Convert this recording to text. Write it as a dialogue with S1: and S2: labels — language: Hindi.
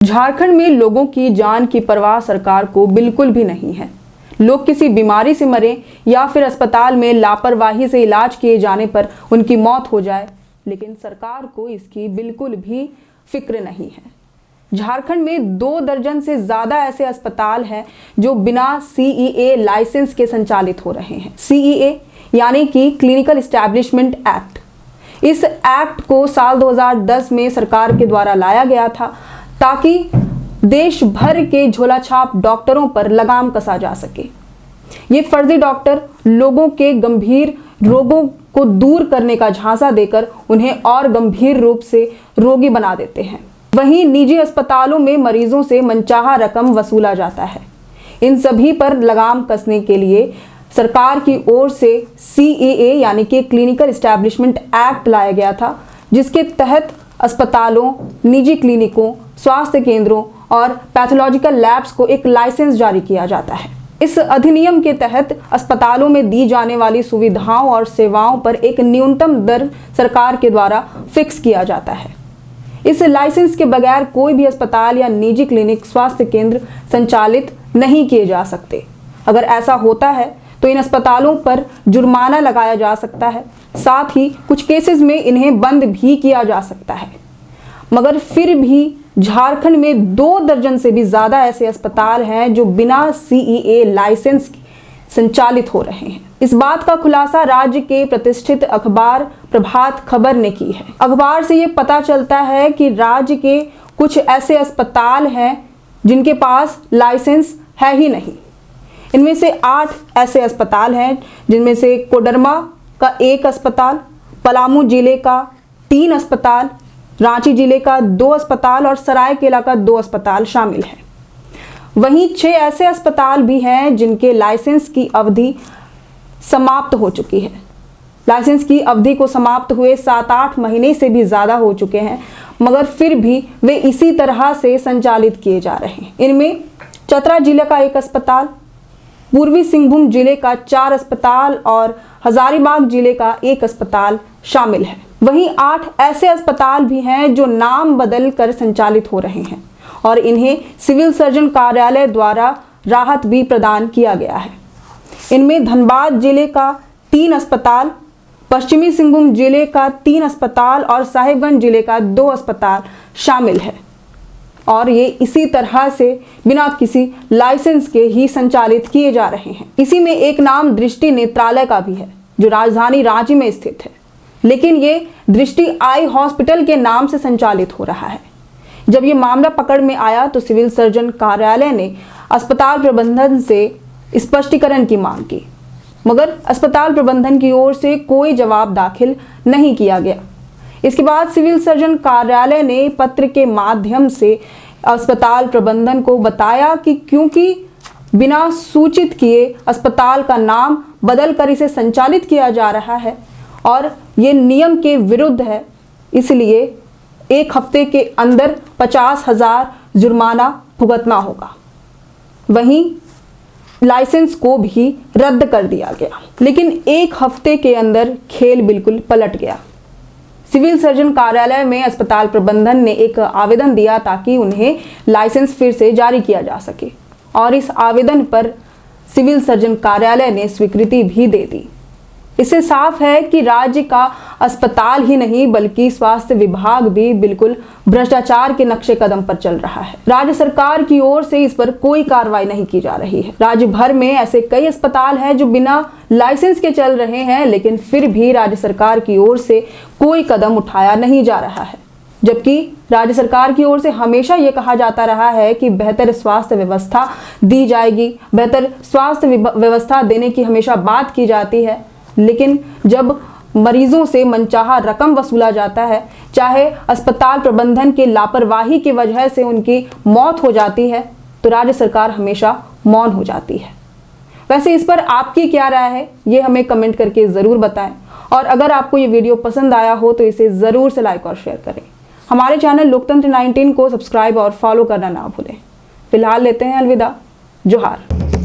S1: झारखंड में लोगों की जान की परवाह सरकार को बिल्कुल भी नहीं है। लोग किसी बीमारी से मरे या फिर अस्पताल में लापरवाही से इलाज किए जाने पर उनकी मौत हो जाए, लेकिन सरकार को इसकी बिल्कुल भी फिक्र नहीं है। झारखंड में 2 दर्जन से ज्यादा ऐसे अस्पताल हैं जो बिना CEA लाइसेंस के संचालित हो रहे हैं। CEA यानी कि क्लिनिकल एस्टैब्लिशमेंट एक्ट। इस एक्ट को साल 2010 में सरकार के द्वारा लाया गया था ताकि देश भर के झोलाछाप डॉक्टरों पर लगाम कसा जा सके। ये फर्जी डॉक्टर लोगों के गंभीर रोगों को दूर करने का झांसा देकर उन्हें और गंभीर रूप से रोगी बना देते हैं। वहीं निजी अस्पतालों में मरीजों से मनचाहा रकम वसूला जाता है। इन सभी पर लगाम कसने के लिए सरकार की ओर से CEA यानी कि क्लिनिकल एस्टैब्लिशमेंट एक्ट लाया गया था, जिसके तहत अस्पतालों, निजी क्लिनिकों, स्वास्थ्य केंद्रों और पैथोलॉजिकल लैब्स को एक लाइसेंस जारी किया जाता है। इस अधिनियम के तहत अस्पतालों में दी जाने वाली सुविधाओं और सेवाओं पर एक न्यूनतम दर सरकार के द्वारा फिक्स किया जाता है। इस लाइसेंस के बगैर कोई भी अस्पताल या निजी क्लिनिक, स्वास्थ्य केंद्र संचालित नहीं किए जा सकते। अगर ऐसा होता है तो इन अस्पतालों पर जुर्माना लगाया जा सकता है, साथ ही कुछ केसेस में इन्हें बंद भी किया जा सकता है। मगर फिर भी झारखंड में 2 दर्जन से भी ज्यादा ऐसे अस्पताल हैं जो बिना CEA लाइसेंस संचालित हो रहे हैं। इस बात का खुलासा राज्य के प्रतिष्ठित अखबार प्रभात खबर ने की है। अखबार से ये पता चलता है कि राज्य के कुछ ऐसे अस्पताल हैं जिनके पास लाइसेंस है ही नहीं। इनमें से 8 ऐसे अस्पताल हैं जिनमें से कोडरमा का 1 अस्पताल, पलामू जिले का 3 अस्पताल, रांची जिले का 2 अस्पताल और सरायकेला का 2 अस्पताल शामिल हैं। वहीं 6 ऐसे अस्पताल भी हैं जिनके लाइसेंस की अवधि समाप्त हो चुकी है। लाइसेंस की अवधि को समाप्त हुए 7-8 महीने से भी ज़्यादा हो चुके हैं, मगर फिर भी वे इसी तरह से संचालित किए जा रहे हैं। इनमें चतरा जिले का 1 अस्पताल, पूर्वी सिंहभूम जिले का 4 अस्पताल और हजारीबाग जिले का 1 अस्पताल शामिल है। वहीं 8 ऐसे अस्पताल भी हैं जो नाम बदल कर संचालित हो रहे हैं और इन्हें सिविल सर्जन कार्यालय द्वारा राहत भी प्रदान किया गया है। इनमें धनबाद जिले का 3 अस्पताल, पश्चिमी सिंहभूम जिले का 3 अस्पताल और साहिबगंज जिले का 2 अस्पताल शामिल है और ये इसी तरह से बिना किसी लाइसेंस के ही संचालित किए जा रहे हैं। इसी में एक नाम दृष्टि नेत्रालय का भी है जो राजधानी रांची में स्थित है, लेकिन ये दृष्टि आई हॉस्पिटल के नाम से संचालित हो रहा है। जब ये मामला पकड़ में आया तो सिविल सर्जन कार्यालय ने अस्पताल प्रबंधन से स्पष्टीकरण की मांग की, मगर अस्पताल प्रबंधन की ओर से कोई जवाब दाखिल नहीं किया गया। इसके बाद सिविल सर्जन कार्यालय ने पत्र के माध्यम से अस्पताल प्रबंधन को बताया कि क्योंकि बिना सूचित किए अस्पताल का नाम बदल कर इसे संचालित किया जा रहा है और ये नियम के विरुद्ध है, इसलिए 1 हफ्ते के अंदर 50,000 जुर्माना भुगतना होगा। वहीं लाइसेंस को भी रद्द कर दिया गया, लेकिन 1 हफ्ते के अंदर खेल बिल्कुल पलट गया। सिविल सर्जन कार्यालय में अस्पताल प्रबंधन ने एक आवेदन दिया ताकि उन्हें लाइसेंस फिर से जारी किया जा सके और इस आवेदन पर सिविल सर्जन कार्यालय ने स्वीकृति भी दे दी। इससे साफ है कि राज्य का अस्पताल ही नहीं बल्कि स्वास्थ्य विभाग भी बिल्कुल भ्रष्टाचार के नक्शे कदम पर चल रहा है। राज्य सरकार की ओर से इस पर कोई कार्रवाई नहीं की जा रही है। राज्य भर में ऐसे कई अस्पताल हैं जो बिना लाइसेंस के चल रहे हैं, लेकिन फिर भी राज्य सरकार की ओर से कोई कदम उठाया नहीं जा रहा है। जबकि राज्य सरकार की ओर से हमेशा ये कहा जाता रहा है कि बेहतर स्वास्थ्य व्यवस्था दी जाएगी, बेहतर स्वास्थ्य व्यवस्था देने की हमेशा बात की जाती है, लेकिन जब मरीजों से मनचाहा रकम वसूला जाता है, चाहे अस्पताल प्रबंधन के लापरवाही की वजह से उनकी मौत हो जाती है, तो राज्य सरकार हमेशा मौन हो जाती है। वैसे इस पर आपकी क्या राय है, ये हमें कमेंट करके ज़रूर बताएं और अगर आपको ये वीडियो पसंद आया हो तो इसे ज़रूर से लाइक और शेयर करें। हमारे चैनल लोकतंत्र 19 को सब्सक्राइब और फॉलो करना ना भूलें। फिलहाल लेते हैं अलविदा। जोहार।